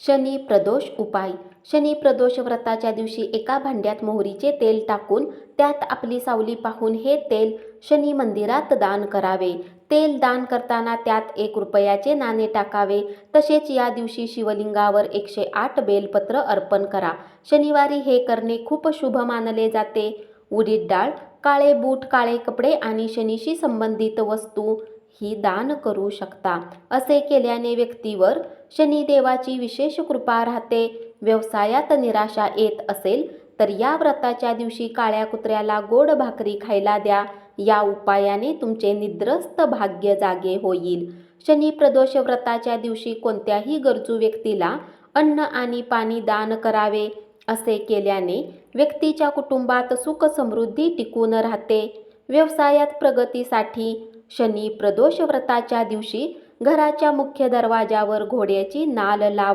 शनी प्रदोष उपाय. शनी प्रदोष व्रताच्या दिवशी एका भांड्यात मोहरीचे तेल टाकून त्यात आपली सावली पाहून हे तेल शनी मंदिरात दान करावे. तेल दान करताना त्यात 1 रुपयाचे नाणे टाकावे. तसेच या दिवशी शिवलिंगावर 108 बेलपत्र अर्पण करा. शनिवारी हे करणे खूप शुभ मानले जाते. उडीद डाळ, काळे बूट, काळे कपडे आणि शनीशी संबंधित वस्तू ही दान करू शकता. असे केल्याने व्यक्तीवर शनिदेवाची विशेष कृपा राहते. व्यवसायात निराशा येत असेल तर या व्रताच्या दिवशी काळ्या कुत्र्याला गोड भाकरी खायला द्या. या उपायाने तुमचे निद्रस्त भाग्य जागे होईल. शनी प्रदोष व्रताच्या दिवशी कोणत्याही गरजू व्यक्तीला अन्न आणि पाणी दान करावे. असे केल्याने व्यक्तीच्या कुटुंबात सुख समृद्धी टिकून राहते. व्यवसायात प्रगतीसाठी शनी प्रदोष व्रताच्या दिवशी घराच्या मुख्य दरवाजावर घोड्याची नाल लावा.